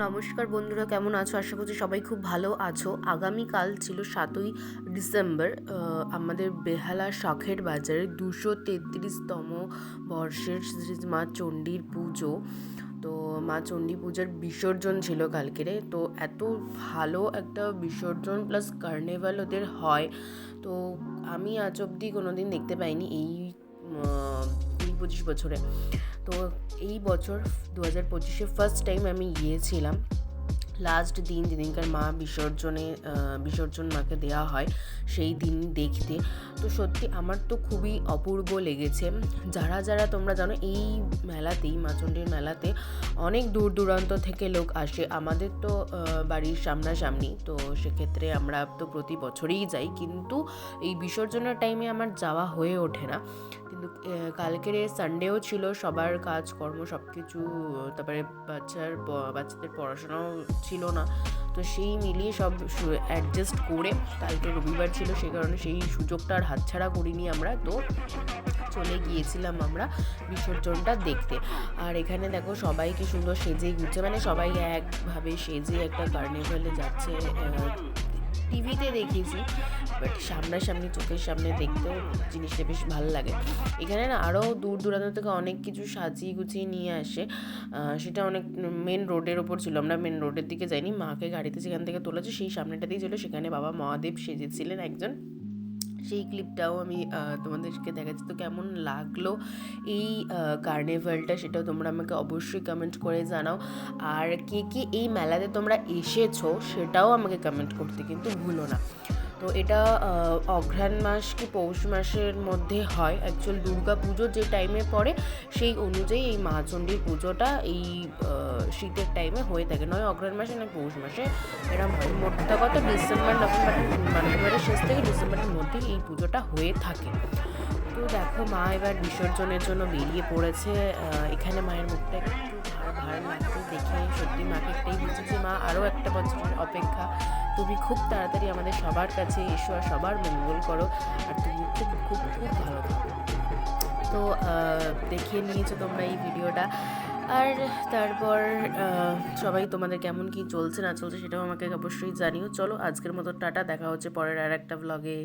নমস্কার বন্ধুরা, কেমন আছো? আশা করছি সবাই খুব ভালো আছো। আগামীকাল ছিল 7ই ডিসেম্বর। আমাদের বেহালা শখের বাজারে 233তম বর্ষের শ্রী মা চণ্ডীর পুজো। তো মা চণ্ডী পূজার বিসর্জন ছিল কালকেরে। তো এত ভালো একটা বিসর্জন প্লাস কার্নিভাল ওদের হয়, তো আমি আজ অবধি কোনোদিন দেখতে পাইনি এই 20-25 বছরে। তো এই বছর 2025-এ ফার্স্ট টাইম আমি গিয়েছিলাম। লাস্ট দিন যেদিনকার মা বিসর্জন মাকে দেওয়া হয় সেই দিন দেখতে। তো সত্যি আমার তো খুবই অপূর্ব লেগেছে। যারা যারা তোমরা জানো, এই মেলাতেই, মা চণ্ডীর মেলাতে অনেক দূর দূরান্ত থেকে লোক আসে। আমাদের তো বাড়ির সামনাসামনি, তো সেক্ষেত্রে আমরা তো প্রতি বছরেই যাই, কিন্তু এই বিসর্জনের টাইমে আমার যাওয়া হয়ে ওঠে না। কিন্তু কালকের সানডেও ছিল, সবার কাজকর্ম সব কিছু, তারপরে বাচ্চাদের পড়াশোনাও ছিল না, তো সেই মিলিয়ে সব অ্যাডজাস্ট করে কালকে রবিবার ছিল, সেই কারণে সেই সুযোগটা আর হাতছাড়া করিনি আমরা। তো চলে গিয়েছিলাম আমরা বিসর্জনটা দেখতে। আর এখানে দেখো সবাইকে সুন্দর সেজে গুছে, মানে সবাই একভাবে সেজে একটা কার্নিভালে যাচ্ছে। টিভিতে দেখেছি, বাট সামনাসামনি চোখের সামনে দেখতেও জিনিসটা বেশ ভালো লাগে। এখানে না আরও দূর দূরান্ত থেকে অনেক কিছু সাজিয়ে গুছিয়ে নিয়ে আসে। সেটা অনেক মেন রোডের ওপর ছিল, আমরা মেন রোডের দিকে যাইনি, মাকে গাড়িতে যেখান থেকে তোলেছে সেই সামনেটাতেই ছিল, সেখানে বাবা মহাদেব সেজেছিলেন একজন। সেই ক্লিপটাও আমি তোমাদেরকে দেখাচ্ছি। তো কেমন লাগলো এই কার্নিভালটা, সেটাও তোমরা আমাকে অবশ্যই কমেন্ট করে জানাও। আর কে কে এই মেলাতে তোমরা এসেছো সেটাও আমাকে কমেন্ট করতে কিন্তু ভুলো না। তো এটা অঘ্রাণ মাস কি পৌষ মাসের মধ্যে হয়। অ্যাকচুয়াল দুর্গা পুজো যে টাইমে পড়ে সেই অনুযায়ী এই মা চণ্ডীর পুজোটা এই শীতের টাইমে হয়ে থাকে, নয় অঘ্রাণ মাসে নয় পৌষ মাসে, এরকম হয়। মোটটা কথা নভেম্বরের শেষ থেকে ডিসেম্বরের মধ্যে এই পুজোটা হয়ে থাকে। তো দেখো মা এবার বিসর্জনের জন্য বেরিয়ে পড়েছে। এখানে মায়ের মুখটা একটু ভার লাগছে দেখে, সত্যি মাকে একটাই বলছে যে মা আরও একটা বছরের অপেক্ষা, তুমি খুব তাড়াতাড়ি আমাদের সবার কাছে এসো আর সবার মঙ্গল করো, আর তুমি খুব খুব খুব ভালো থাকো। তো দেখে নিয়েছো তোমরা এই ভিডিওটা। আর তারপর সবাই তোমাদের কেমন কি চলছে না চলছে সেটাও আমাকে অবশ্যই জানিও। চলো আজকের মতো টাটা, দেখা হচ্ছে পরের আর একটা ব্লগে।